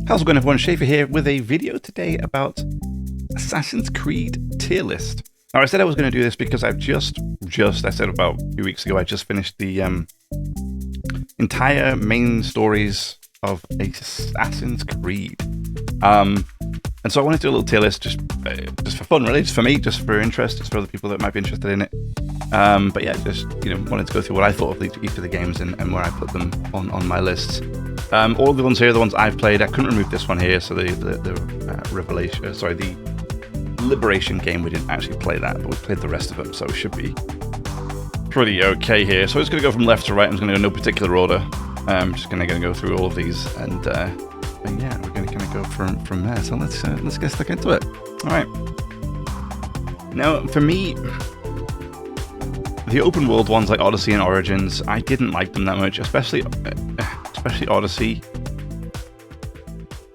How's it going, everyone? Schaefer here with a video today about Assassin's Creed tier list. Now, I said I was going to do this because I've I said about a few weeks ago, I just finished the entire main stories of Assassin's Creed. And so I wanted to do a little tier list just for fun, really, just for me, just for interest, just for other people that might be interested in it. But yeah, just wanted to go through what I thought of each of the games and where I put them on my lists. All the ones here are the ones I've played. I couldn't remove this one here, so the Liberation game, we didn't actually play that, but we played the rest of them, so it should be pretty okay here. So I'm just going to go from left to right. I'm just going to go in no particular order. I'm just going to go through all of these, and yeah, we're going to kind of go from there. So let's get stuck into it. All right. Now, for me, the open world ones like Odyssey and Origins, I didn't like them that much, especially Odyssey.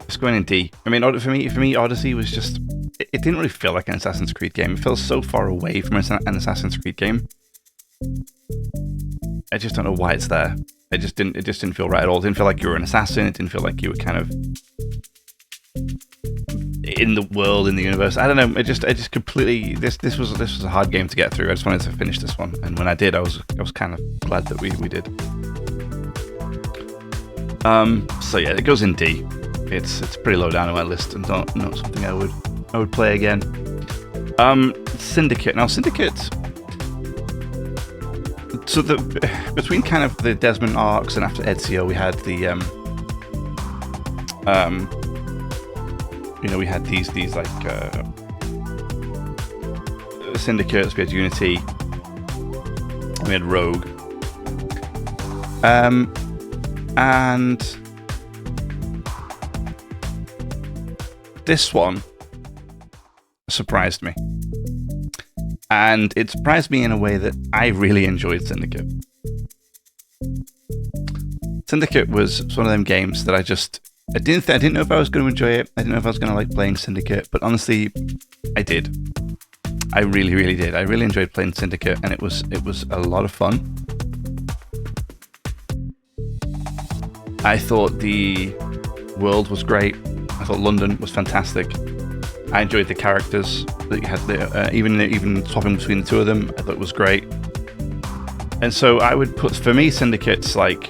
Just going in D. I mean, for me, Odyssey was just, it didn't really feel like an Assassin's Creed game. It feels so far away from an Assassin's Creed game. I just don't know why it's there. It just didn't feel right at all. It didn't feel like you were an assassin. It didn't feel like you were kind of in the world, in the universe. I don't know. It just completely. This was a hard game to get through. I just wanted to finish this one, and when I did, I was kind of glad that we did. So yeah, it goes in D. It's pretty low down on my list, and not something I would play again. Syndicate. Now, Syndicate. So between kind of the Desmond arcs and after Ezio, we had the we had these like Syndicates. We had Unity. We had Rogue. And this one surprised me. And it surprised me in a way that I really enjoyed Syndicate. Syndicate was one of them games that I didn't know if I was going to enjoy it. I didn't know if I was going to like playing Syndicate, but honestly, I did. I really, really did. I really enjoyed playing Syndicate, and it was a lot of fun. I thought the world was great. I thought London was fantastic. I enjoyed the characters that you had there, even swapping between the two of them. I thought it was great. And so I would put, for me, Syndicate's like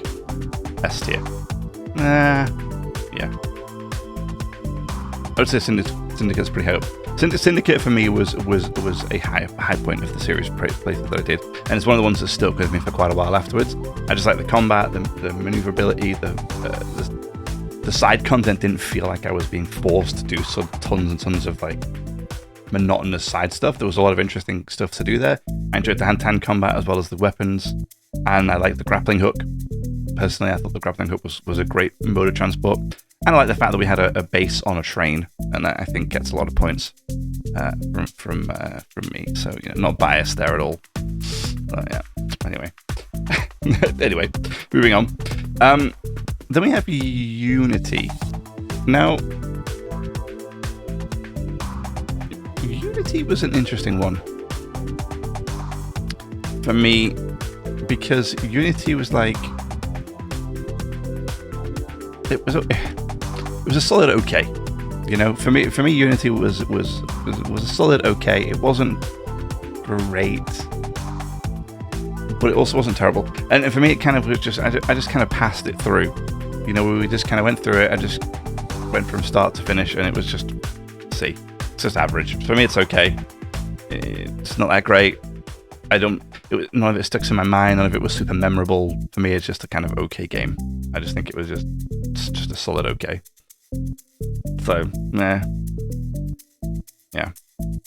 S tier. Yeah. I would say Syndicate's pretty high up. Syndicate for me was a high point of the series playthrough that I did, and it's one of the ones that stuck with me for quite a while afterwards. I just like the combat, the maneuverability, the side content didn't feel like I was being forced to do tons and tons of like monotonous side stuff. There was a lot of interesting stuff to do there. I enjoyed the hand-to-hand combat as well as the weapons, and I liked the grappling hook. Personally, I thought the grappling hook was a great mode of transport, and I like the fact that we had a base on a train, and that I think gets a lot of points from me. So not biased there at all. But yeah. Anyway, moving on. Then we have Unity. Now, Unity was an interesting one for me because Unity was like it was a solid okay. For me, Unity was a solid okay. It wasn't great, but it also wasn't terrible. And for me, it kind of was just I just kind of passed it through. We just kind of went through it. I just went from start to finish, and it was just C. It's just average. For me, it's okay. It's not that great. None of it sticks in my mind. None of it was super memorable. For me, it's just a kind of okay game. I just think it was just a solid okay. So, nah. Yeah.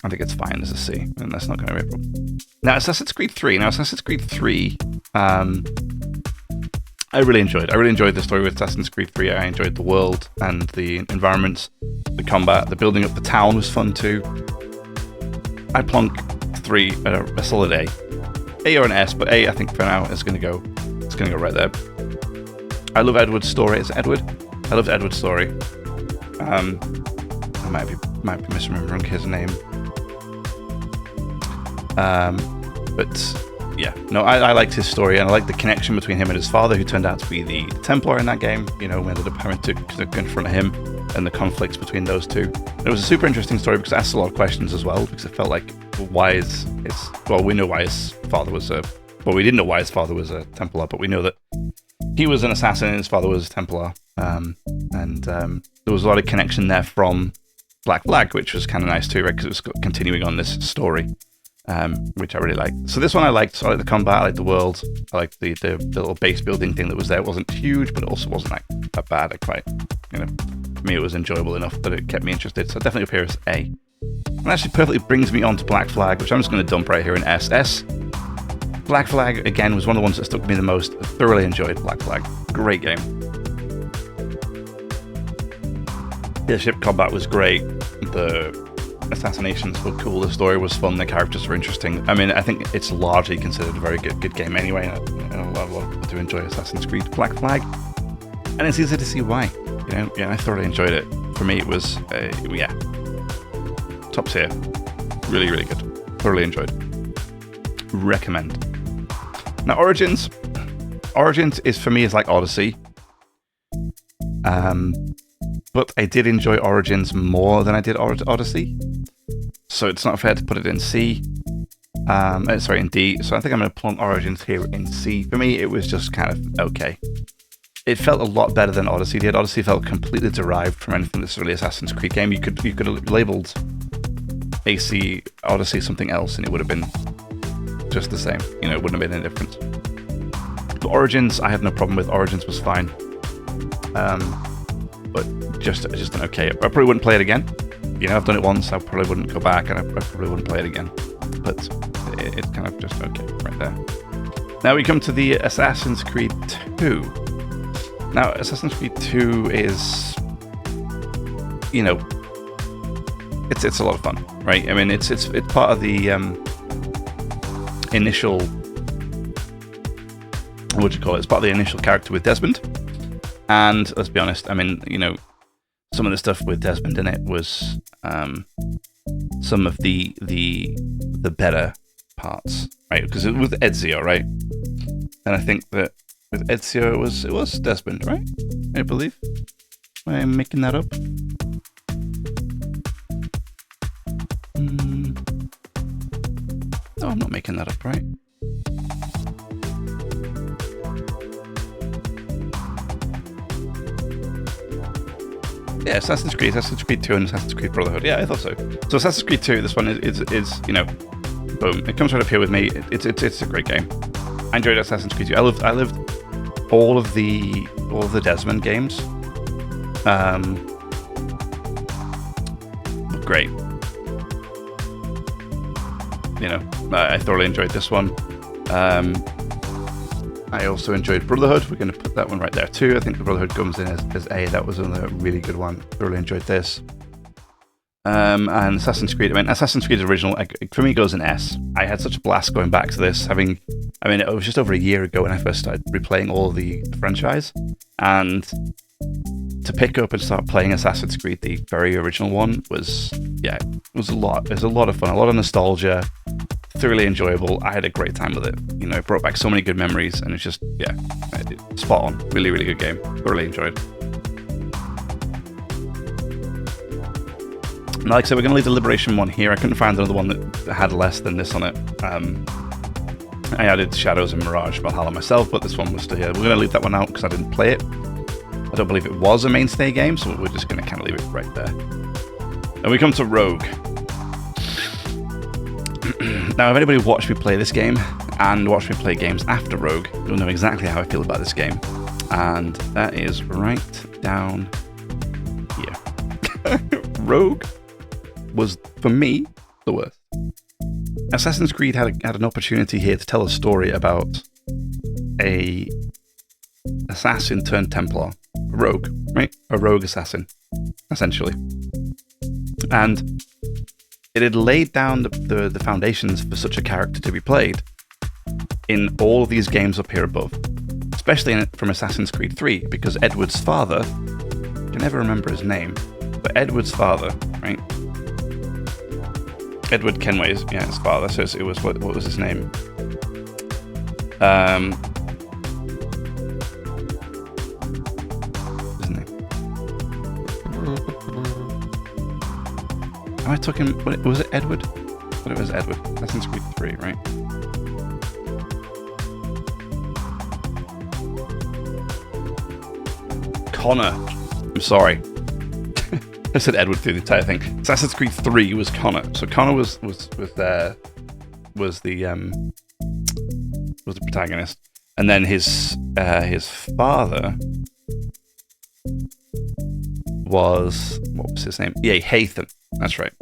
I think it's fine as a C, and that's not going to be a problem. Now, Assassin's Creed 3. Now, Assassin's Creed 3, I really enjoyed. I really enjoyed the story with Assassin's Creed 3. I enjoyed the world and the environments, the combat, the building up the town was fun too. I plonk 3 at a solid A. A or an S, but A I think for now is going to go right there. I love Edward's story. Is it Edward? I loved Edward's story. I might be misremembering his name. But yeah, no, I liked his story, and I liked the connection between him and his father, who turned out to be the Templar in that game. You know, we ended up having to confront him and the conflicts between those two. It was a super interesting story because it asked a lot of questions as well, because it felt like, well, we know why his father was we didn't know why his father was a Templar, but we know that he was an assassin and his father was a Templar. There was a lot of connection there from Black Flag, which was kind of nice too, right? Because it was continuing on this story, which I really liked. So this one I liked. So I liked the combat, I liked the world, I liked the little base building thing that was there. It wasn't huge, but it also wasn't like that bad. For me, it was enjoyable enough that it kept me interested. So definitely up here as A. And actually perfectly brings me on to Black Flag, which I'm just going to dump right here in S. Black Flag, again, was one of the ones that stuck with me the most. I thoroughly enjoyed Black Flag. Great game. The ship combat was great. The assassinations were cool. The story was fun. The characters were interesting. I mean, I think it's largely considered a very good game anyway. And a lot of people do enjoy Assassin's Creed Black Flag. And it's easy to see why. I thoroughly enjoyed it. For me, it was, top tier. Really, really good. Thoroughly enjoyed. Recommend. Now, Origins is, for me, is like Odyssey. But I did enjoy Origins more than I did Odyssey. So it's not fair to put it in C. In D. So I think I'm going to plunk Origins here in C. For me, it was just kind of okay. It felt a lot better than Odyssey did. Odyssey felt completely derived from anything that's really Assassin's Creed game. You could have labeled AC Odyssey something else and it would have been just the same. It wouldn't have been any difference. But Origins, I had no problem with. Origins was fine. But just an okay. I probably wouldn't play it again. I've done it once. I probably wouldn't go back, and I probably wouldn't play it again. But it's kind of just okay right there. Now we come to the Assassin's Creed 2. Now, Assassin's Creed 2 is, it's a lot of fun, right? I mean, it's part of the initial, what do you call it? It's part of the initial character with Desmond. And let's be honest, I mean, some of the stuff with Desmond in it was some of the better parts, right? Because it was Ezio, right? And I think that with Ezio, it was Desmond, right? I believe. Am I making that up? No, I'm not making that up, right? Yeah, Assassin's Creed 2 and Assassin's Creed Brotherhood. Yeah, I thought so. So Assassin's Creed 2, this one is boom. It comes right up here with me. It's a great game. I enjoyed Assassin's Creed 2. I lived all of the Desmond games. Great. I thoroughly enjoyed this one. I also enjoyed Brotherhood. We're going to put that one right there too. I think the Brotherhood comes in as A. That was another really good one. Thoroughly enjoyed this. And Assassin's Creed. I mean, Assassin's Creed original, for me, goes in S. I had such a blast going back to this. It was just over a year ago when I first started replaying all the franchise. And to pick up and start playing Assassin's Creed, the very original one, was a lot. It was a lot of fun, a lot of nostalgia. Thoroughly enjoyable. I had a great time with it. It brought back so many good memories, and it's just, spot on. Really, really good game. Thoroughly enjoyed. And like I said, we're going to leave the Liberation one here. I couldn't find another one that had less than this on it. I added Shadows and Mirage Valhalla myself, but this one was still here. We're going to leave that one out because I didn't play it. I don't believe it was a mainstay game, so we're just going to kind of leave it right there. And we come to Rogue. Now, if anybody watched me play this game and watched me play games after Rogue, you'll know exactly how I feel about this game. And that is right down here. Rogue was, for me, the worst. Assassin's Creed had an opportunity here to tell a story about a assassin turned Templar. A rogue, right? A rogue assassin, essentially. And it had laid down the foundations for such a character to be played in all of these games up here above, especially from Assassin's Creed 3, because Edward's father, I can never remember his name, but Edward's father, right? Edward Kenway's, his father, so it was, what was his name? His name. Am I talking? Was it Edward? I thought it was Edward. Assassin's Creed 3, right? Connor. I'm sorry. I said Edward through the entire thing. Assassin's Creed 3 was Connor. So Connor was the protagonist, and then his father was, what was his name? Yeah, Haytham. That's right.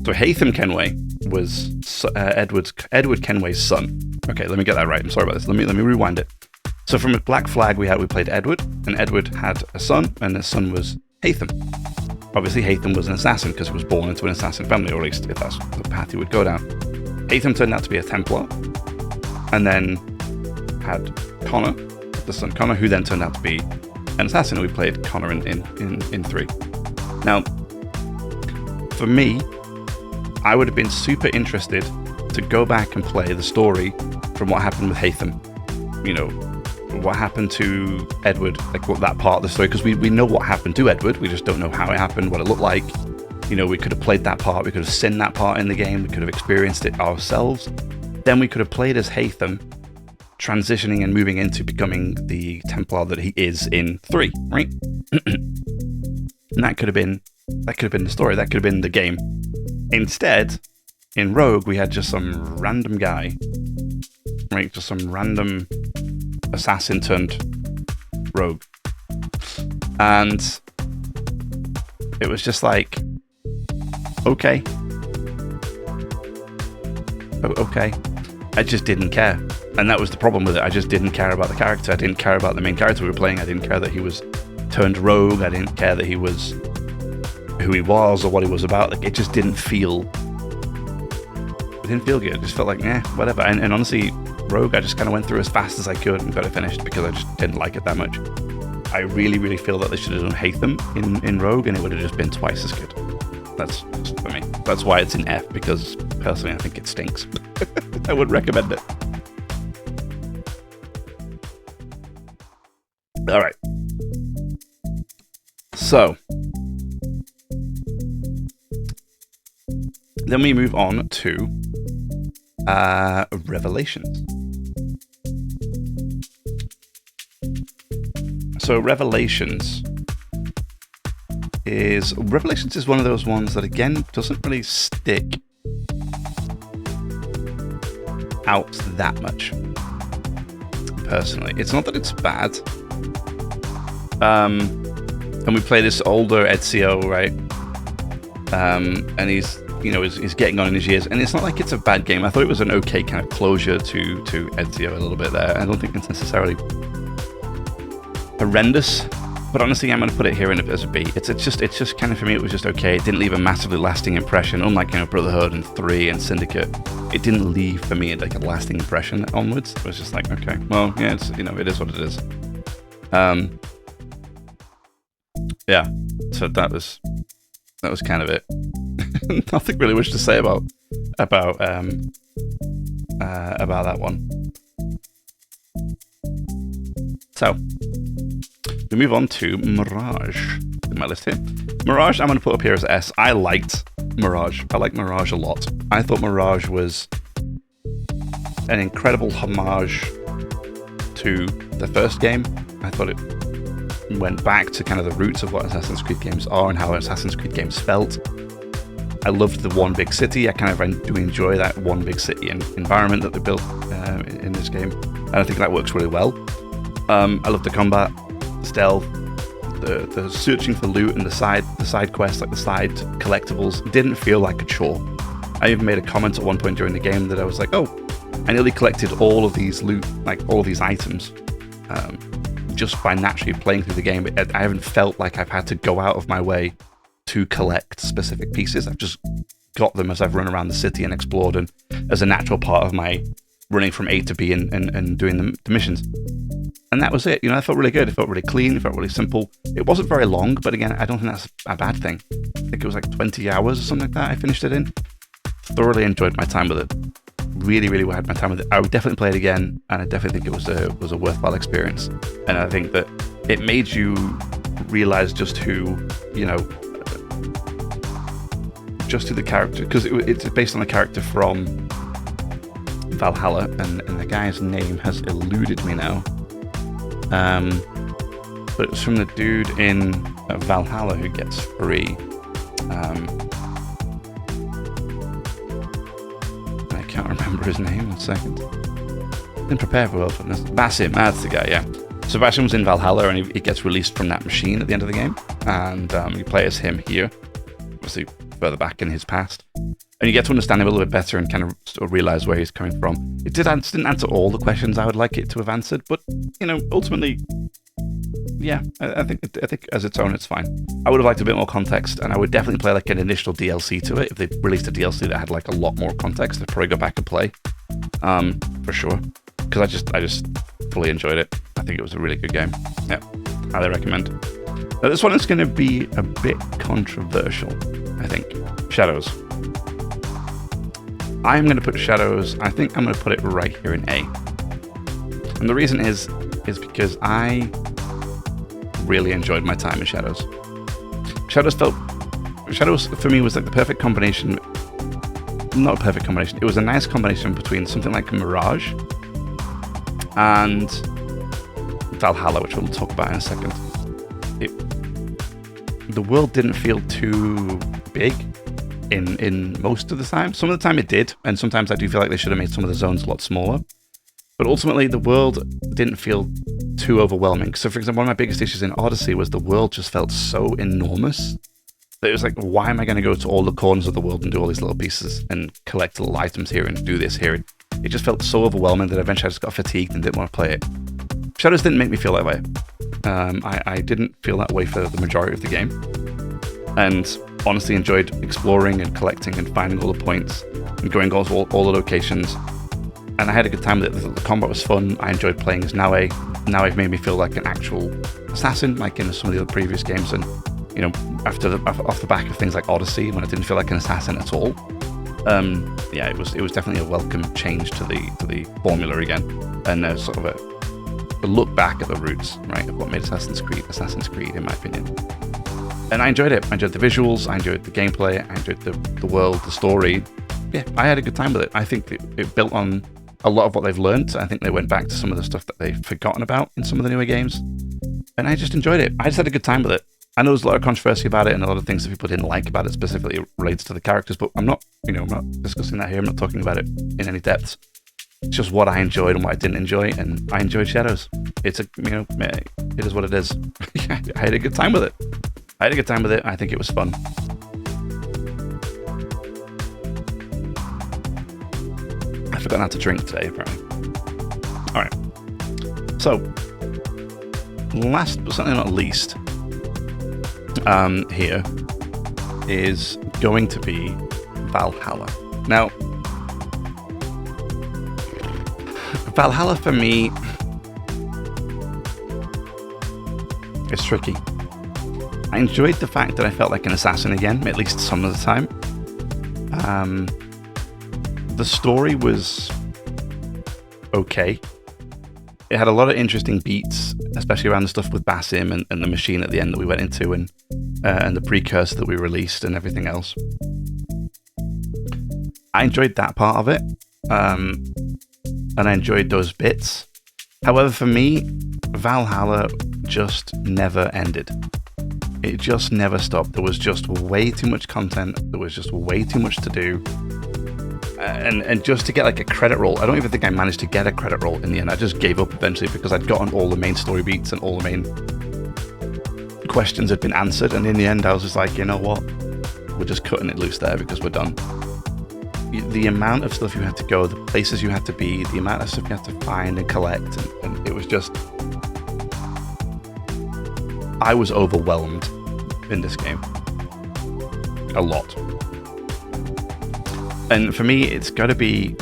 So Haytham Kenway was Edward Kenway's son. Okay, let me get that right. I'm sorry about this. Let me rewind it. So from Black Flag we played Edward, and Edward had a son, and his son was Haytham. Obviously, Haytham was an assassin because he was born into an assassin family, or at least if that's the path he would go down. Haytham turned out to be a Templar, and then had Connor, the son Connor, who then turned out to be an assassin, and we played Connor in 3. Now, for me, I would have been super interested to go back and play the story from what happened with Haytham. You know, what happened to Edward, like what that part of the story, because we know what happened to Edward, we just don't know how it happened, what it looked like. You know, we could have played that part, we could have seen that part in the game, we could have experienced it ourselves. Then we could have played as Haytham, transitioning and moving into becoming the Templar that he is in 3, right? And that could have been the story, that could have been the game. Instead, in Rogue, we had just some random guy, right? Just some random assassin turned rogue. And it was just like, okay. Okay. I just didn't care. And that was the problem with it. I just didn't care about the character. I didn't care about the main character we were playing. I didn't care that he was turned rogue. I didn't care that he was who he was or what he was about. Like, it just didn't feel... It didn't feel good. It just felt like, whatever. And honestly, Rogue, I just kind of went through as fast as I could and got it finished because I just didn't like it that much. I really, really feel that they should have done Haytham in Rogue, and it would have just been twice as good. That's just for me. That's why it's in F, because personally I think it stinks. I wouldn't recommend it. Alright. So, then we move on to Revelations. So Revelations is one of those ones that again doesn't really stick out that much. Personally, it's not that it's bad. And we play this older Ezio, right? And he's getting on in his years, and it's not like it's a bad game. I thought it was an okay kind of closure to Ezio a little bit there. I don't think it's necessarily horrendous, but honestly, I'm going to put it here as a B. It's just kind of, for me, it was just okay. It didn't leave a massively lasting impression, unlike Brotherhood and 3 and Syndicate. It didn't leave for me like a lasting impression onwards. It was just like, okay, well, yeah, it's it is what it is. Yeah, so that was kind of it. Nothing really much to say about that one. So we move on to Mirage in my list here. Mirage, I'm going to put up here as S. I liked Mirage. I like Mirage a lot. I thought Mirage was an incredible homage to the first game. I thought it went back to kind of the roots of what Assassin's Creed games are and how Assassin's Creed games felt. I loved the one big city. I kind of do enjoy that one big city environment that they built in this game, and I think that works really well. I love the combat, the stealth, the searching for loot, and the side quests, like the side collectibles, didn't feel like a chore. I even made a comment at one point during the game that I was like, oh, I nearly collected all of these loot, like all of these items, just by naturally playing through the game. I haven't felt like I've had to go out of my way to collect specific pieces. I've just got them as I've run around the city and explored, and as a natural part of my running from A to B and doing the missions. And that was it. I felt really good. It felt really clean. It felt really simple. It wasn't very long, but again, I don't think that's a bad thing. I think it was like 20 hours or something like that I finished it in. Thoroughly enjoyed my time with it. really, really had my time with it. I would definitely play it again, and I definitely think it was a worthwhile experience. And I think that it made you realize just who the character, because it's based on a character from Valhalla, and the guy's name has eluded me now. But it's from the dude in Valhalla who gets free. I can't remember his name. 1 second. Didn't prepare for well for this. Basim, that's the guy, yeah. So Basim's in Valhalla, and he gets released from that machine at the end of the game, and you play as him here, obviously further back in his past, and you get to understand him a little bit better and kind of sort of realize where he's coming from. It didn't answer all the questions I would like it to have answered, but ultimately, yeah, I think as its own, it's fine. I would have liked a bit more context, and I would definitely play like an initial DLC to it. If they released a DLC that had like a lot more context, I'd probably go back and play, for sure, because I just fully enjoyed it. I think it was a really good game. Yeah, highly recommend. Now this one is going to be a bit controversial, I think. Shadows. I'm going to put Shadows, I think I'm going to put it right here in A. And the reason is because I really enjoyed my time in Shadows. Shadows for me was like the perfect combination. Not a perfect combination. It was a nice combination between something like Mirage and Valhalla, which we'll talk about in a second. The world didn't feel too big in most of the time. Some of the time it did, and sometimes I do feel like they should have made some of the zones a lot smaller. But ultimately, the world didn't feel too overwhelming. So, for example, one of my biggest issues in Odyssey was the world just felt so enormous that it was like, why am I going to go to all the corners of the world and do all these little pieces and collect little items here and do this here? It just felt so overwhelming that eventually I just got fatigued and didn't want to play it. Shadows didn't make me feel that way. I didn't feel that way for the majority of the game. And honestly enjoyed exploring and collecting and finding all the points and going all the locations. And I had a good time with it. The combat was fun. I enjoyed playing as Naue. Naue've made me feel like an actual assassin, like in some of the other previous games. And, off the back of things like Odyssey, when I didn't feel like an assassin at all. Yeah, it was definitely a welcome change to the formula again. And sort of a look back at the roots, right, of what made Assassin's Creed, in my opinion. And I enjoyed it. I enjoyed the visuals. I enjoyed the gameplay. I enjoyed the world, the story. Yeah, I had a good time with it. I think it built on a lot of what they've learned. I think they went back to some of the stuff that they've forgotten about in some of the newer games. And I just enjoyed it. I just had a good time with it. I know there's a lot of controversy about it and a lot of things that people didn't like about it, specifically relates to the characters, but I'm not discussing that here. I'm not talking about it in any depth. It's just what I enjoyed and what I didn't enjoy, and I enjoyed Shadows. It is what it is. I had a good time with it. I think it was fun. I forgot how to drink today, apparently. Alright. So, last but certainly not least, here is going to be Valhalla. Now, Valhalla for me is tricky. I enjoyed the fact that I felt like an assassin again, at least some of the time. The story was okay. It had a lot of interesting beats, especially around the stuff with Basim and the machine at the end that we went into, and the precursor that we released and everything else. I enjoyed that part of it, and I enjoyed those bits. However, for me, Valhalla just never ended. It just never stopped. There was just way too much content. There was just way too much to do. And just to get like a credit roll, I don't even think I managed to get a credit roll in the end. I just gave up eventually because I'd gotten all the main story beats and all the main questions had been answered. And in the end, I was just like, you know what? We're just cutting it loose there because we're done. The amount of stuff you had to go, the places you had to be, the amount of stuff you had to find and collect, and it was just... I was overwhelmed in this game. A lot. And for me, it's got to be...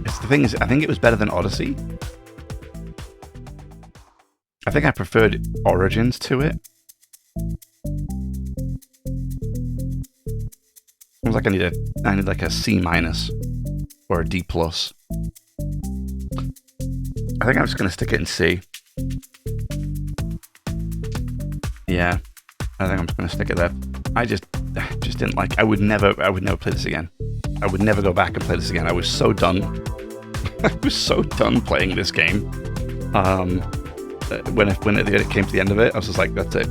The thing is, I think it was better than Odyssey. I think I preferred Origins to it. It was like I need like a C-. or a D+. I think I'm just going to stick it in C. Yeah, I think I'm just going to stick it there. I just didn't like. I would never play this again. I would never go back and play this again. I was so done. I was so done playing this game. When it came to the end of it, I was just like, that's it.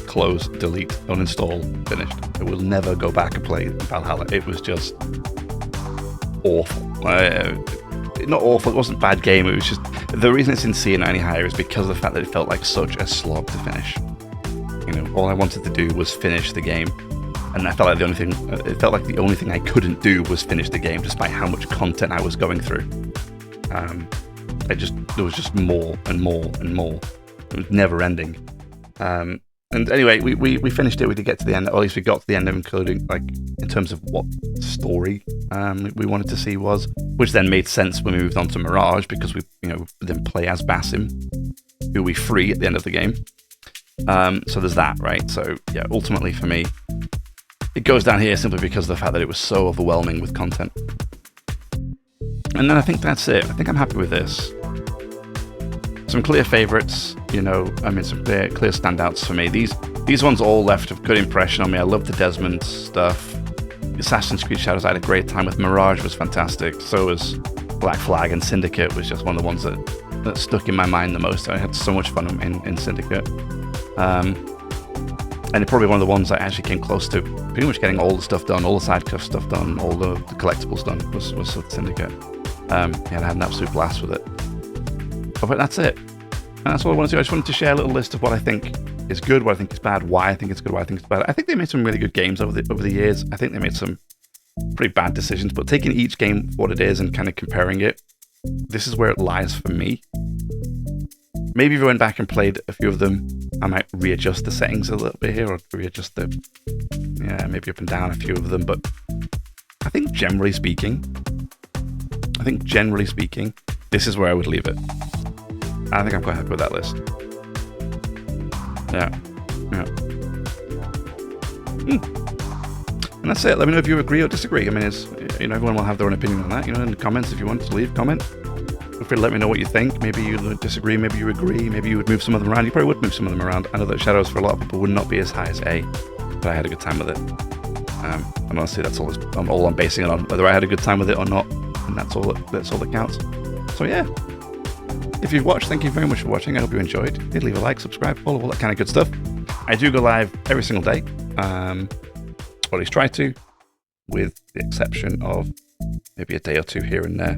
Close, delete, uninstall, finished. I will never go back and play Valhalla. It was just awful. Not awful, it wasn't a bad game. It was just, the reason it's in C and not any higher is because of the fact that it felt like such a slog to finish. You know, all I wanted to do was finish the game. And I felt like the only thing I couldn't do was finish the game, despite how much content I was going through. There was just more and more and more. It was never ending. And anyway, we finished it. We did get to the end, or at least we got to the end, including like in terms of what story we wanted to see was, which then made sense when we moved on to Mirage, because we then play as Basim, who we free at the end of the game. So there's that, right? So yeah, ultimately for me, it goes down here simply because of the fact that it was so overwhelming with content. And then I think that's it. I think I'm happy with this. Some clear favourites, some clear standouts for me. These ones all left a good impression on me. I love the Desmond stuff. Assassin's Creed Shadows, I had a great time with. Mirage was fantastic. So was Black Flag, and Syndicate was just one of the ones that stuck in my mind the most. I had so much fun in Syndicate. And probably one of the ones I actually came close to pretty much getting all the stuff done, all the side quest stuff done, all the collectibles done was Syndicate. And I had an absolute blast with it. But that's it. And that's all I wanted to do. I just wanted to share a little list of what I think is good, what I think is bad, why I think it's good, why I think it's bad. I think they made some really good games over the years. I think they made some pretty bad decisions, but taking each game for what it is and kind of comparing it, this is where it lies for me. Maybe if I went back and played a few of them, I might readjust the settings a little bit here, or readjust maybe up and down a few of them. But I think generally speaking, this is where I would leave it. I think I'm quite happy with that list. Yeah. And that's it. Let me know if you agree or disagree. I mean, everyone will have their own opinion on that. In the comments, if you want to leave a comment, feel free to let me know what you think. Maybe you disagree, maybe you agree, maybe you would move some of them around. You probably would move some of them around. I know that Shadows for a lot of people would not be as high as A, but I had a good time with it. And honestly, that's all I'm basing it on, whether I had a good time with it or not, and that's all that counts. So yeah. If you've watched, thank you very much for watching. I hope you enjoyed. Leave a like, subscribe, follow, all that kind of good stuff. I do go live every single day, or at least try to, with the exception of maybe a day or two here and there.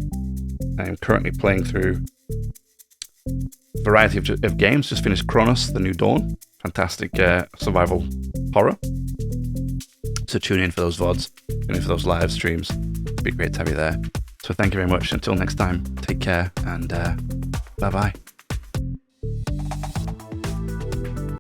I'm currently playing through a variety of games. Just finished Chronos, The New Dawn. Fantastic survival horror. So tune in for those VODs, tune in for those live streams. It'd be great to have you there. So thank you very much. Until next time, take care, and bye-bye.